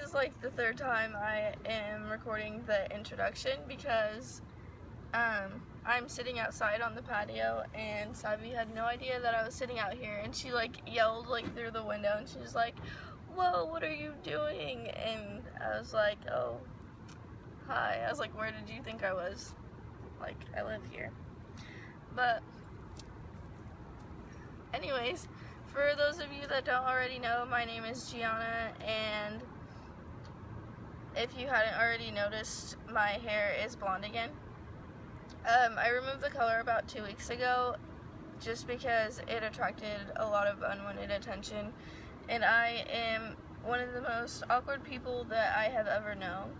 is like the third time I am recording the introduction because I'm sitting outside on the patio and Savi had no idea that I was sitting out here, and she like yelled like through the window and she was like, "Whoa, what are you doing?" And I was like, "Oh, hi." I was like, "Where did you think I was?" Like, I live here. But anyways, for those of you that don't already know, my name is Gianna, and if you hadn't already noticed, my hair is blonde again. I removed the color about 2 weeks ago just because it attracted a lot of unwanted attention, and I am one of the most awkward people that I have ever known.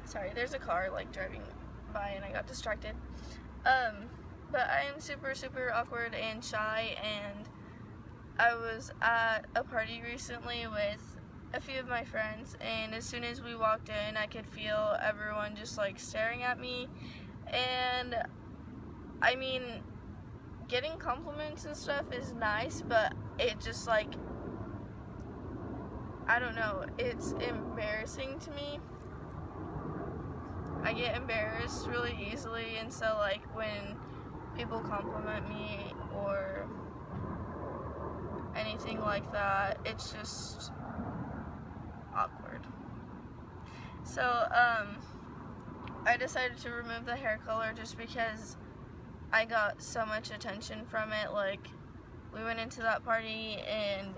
Sorry, there's a car like driving by and I got distracted. But I am super awkward and shy, and I was at a party recently with a few of my friends, and as soon as we walked in I could feel everyone just like staring at me. And I mean, getting compliments and stuff is nice, but it just like, I don't know, it's embarrassing to me. I get embarrassed really easily, and so like when people compliment me or anything like that, it's just awkward. So I decided to remove the hair color just because I got so much attention from it. Like, we went into that party and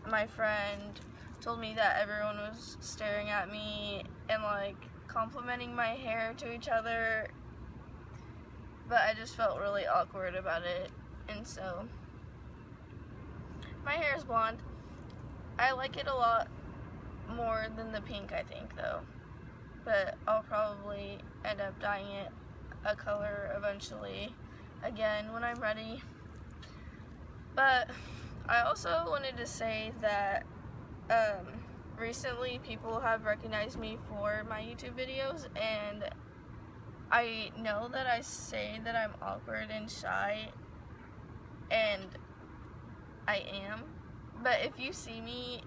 my friend told me that everyone was staring at me and like complimenting my hair to each other, but I just felt really awkward about it, and so my hair is blonde. I like it a lot more than the pink, I think, though, but I'll probably end up dyeing it a color eventually again when I'm ready. But I also wanted to say that recently people have recognized me for my YouTube videos, and I know that I say that I'm awkward and shy, and I am, but if you see me,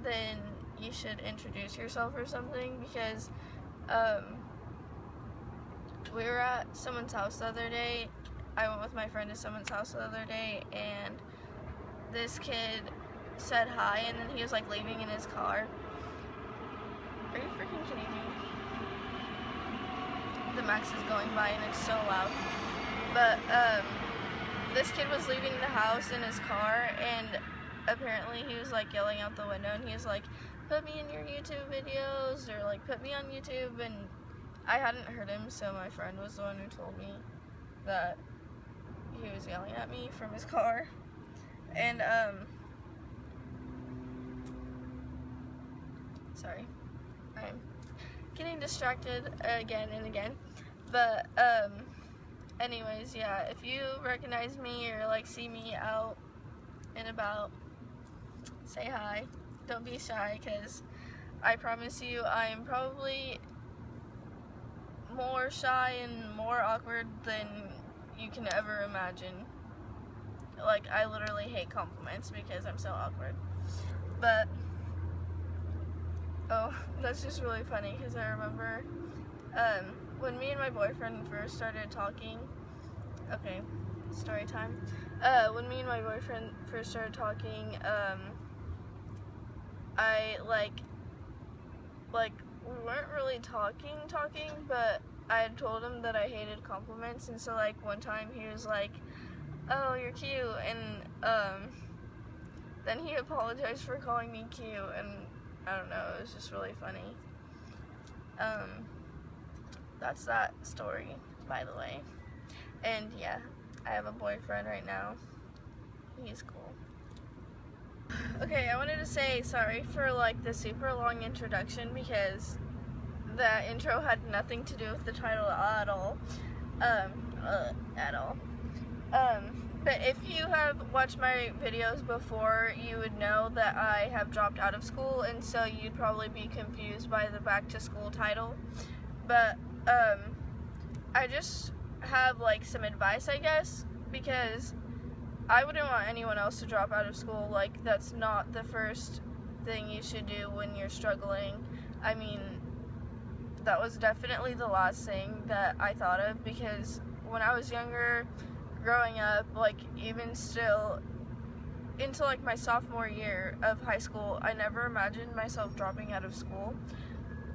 then you should introduce yourself or something, because we were at someone's house the other day. I went with my friend to someone's house the other day, and this kid said hi, and then he was like leaving in his car. Are you freaking kidding me? The Max is going by and it's so loud. But this kid was leaving the house in his car, and apparently he was like yelling out the window, and he was like, "Put me in your YouTube videos," or like, "Put me on YouTube," and I hadn't heard him, so my friend was the one who told me that he was yelling at me from his car. And sorry, I'm getting distracted again and again. But anyways, yeah, if you recognize me or like see me out and about, say hi. Don't be shy, because I promise you I am probably more shy and more awkward than you can ever imagine. Like, I literally hate compliments because I'm so awkward. But oh, that's just really funny, because I remember when me and my boyfriend first started talking. Okay, story time. When me and my boyfriend first started talking, I like we weren't really talking, but I had told him that I hated compliments, and so like one time he was like, "Oh, you're cute," and then he apologized for calling me cute, and I don't know, it was just really funny. That's that story, by the way. And yeah, I have a boyfriend right now. He's cool. Okay, I wanted to say sorry for like the super long introduction, because that intro had nothing to do with the title at all. But if you have watched my videos before, you would know that I have dropped out of school, and so you'd probably be confused by the back to school title. But I just have like some advice, I guess, because I wouldn't want anyone else to drop out of school. Like, that's not the first thing you should do when you're struggling. I mean, that was definitely the last thing that I thought of, because when I was younger, growing up, like, even still, into, like, my sophomore year of high school, I never imagined myself dropping out of school,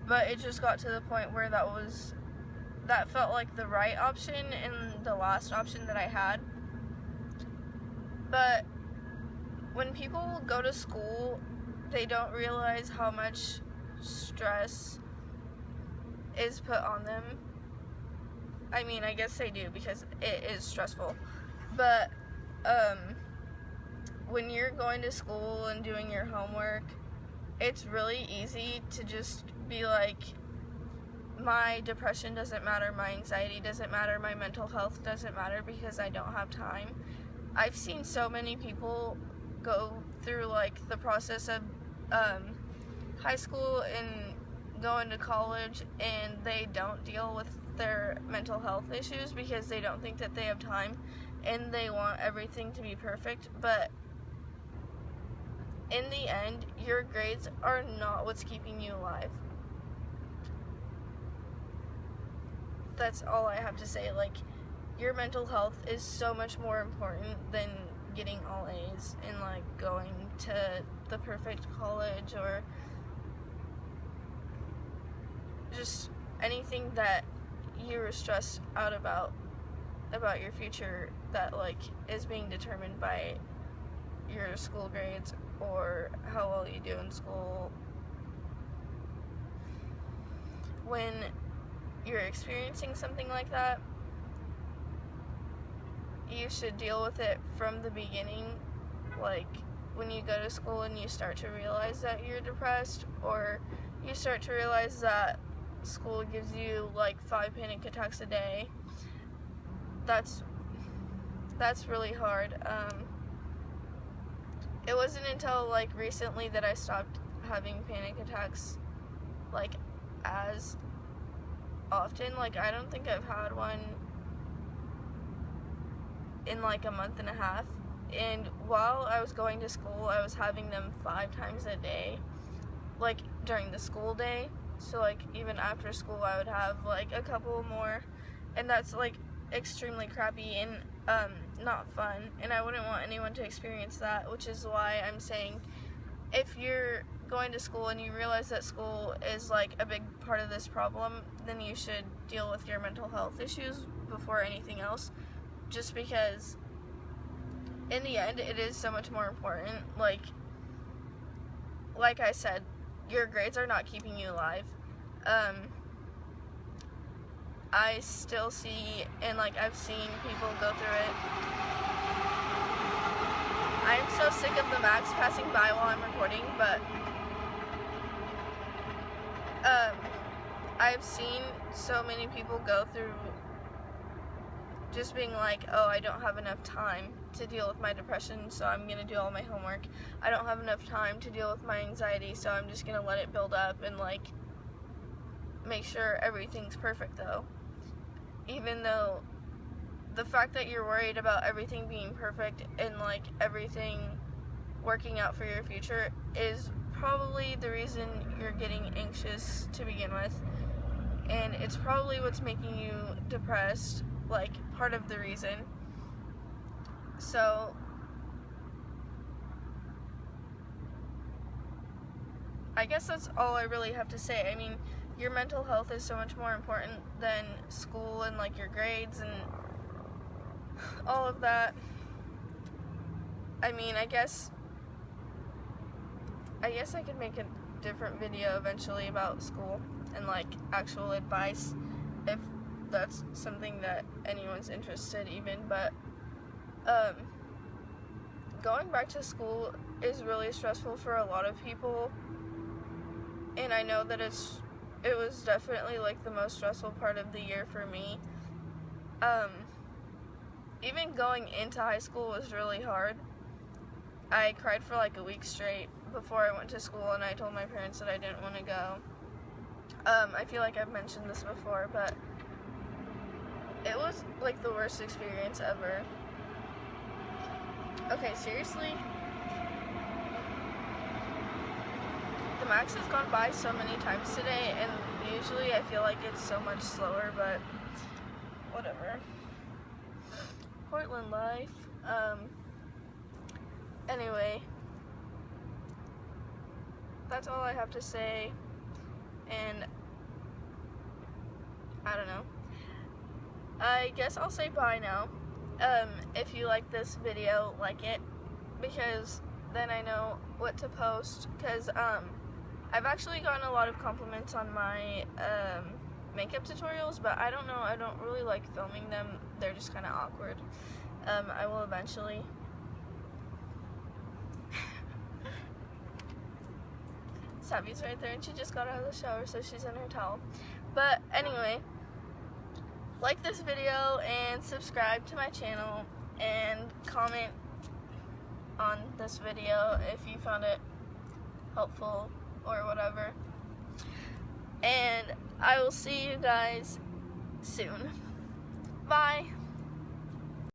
but it just got to the point where that felt like the right option and the last option that I had. But when people go to school, they don't realize how much stress is put on them. I mean, I guess they do, because it is stressful. But when you're going to school and doing your homework, it's really easy to just be like, my depression doesn't matter, my anxiety doesn't matter, my mental health doesn't matter because I don't have time. I've seen so many people go through, like, the process of high school and going to college, and they don't deal with their mental health issues because they don't think that they have time, and they want everything to be perfect. But in the end, your grades are not what's keeping you alive. That's all I have to say. Like, your mental health is so much more important than getting all A's and, like, going to the perfect college or just anything that you're stressed out about your future that, like, is being determined by your school grades or how well you do in school. When you're experiencing something like that, you should deal with it from the beginning. Like, when you go to school and you start to realize that you're depressed, or you start to realize that school gives you, like, 5 panic attacks a day, that's really hard. It wasn't until, like, recently that I stopped having panic attacks, like, as often. Like, I don't think I've had one in, like, a month and a half, and while I was going to school, I was having them 5 times a day, like, during the school day. So, like, even after school, I would have, like, a couple more, and that's, like, extremely crappy and not fun, and I wouldn't want anyone to experience that, which is why I'm saying, if you're going to school and you realize that school is, like, a big part of this problem, then you should deal with your mental health issues before anything else, just because in the end it is so much more important. Like I said, your grades are not keeping you alive. I still see, and, like, I've seen people go through it. I'm so sick of the Macs passing by while I'm recording, but I've seen so many people go through just being like, oh, I don't have enough time to deal with my depression, so I'm gonna do all my homework. I don't have enough time to deal with my anxiety, so I'm just gonna let it build up and, like, make sure everything's perfect, though. Even though the fact that you're worried about everything being perfect and, like, everything working out for your future is probably the reason you're getting anxious to begin with, and it's probably what's making you depressed, like, part of the reason. So I guess that's all I really have to say. I mean, your mental health is so much more important than school and, like, your grades and all of that. I mean, I guess I could make a different video eventually about school and, like, actual advice, if that's something that anyone's interested even. But going back to school is really stressful for a lot of people, and I know that it was definitely, like, the most stressful part of the year for me. Even going into high school was really hard. I cried for, like, a week straight before I went to school, and I told my parents that I didn't want to go. I feel like I've mentioned this before, but it was, like, the worst experience ever. Okay, seriously? Max has gone by so many times today, and usually I feel like it's so much slower, but whatever. Portland life. Anyway, that's all I have to say, and I don't know. I guess I'll say bye now. If you like this video, like it, because then I know what to post, because I've actually gotten a lot of compliments on my makeup tutorials, but I don't know, I don't really like filming them. They're just kind of awkward. I will eventually. Savvy's right there, and she just got out of the shower, so she's in her towel. But anyway, like this video and subscribe to my channel and comment on this video if you found it helpful or whatever. And I will see you guys soon. Bye.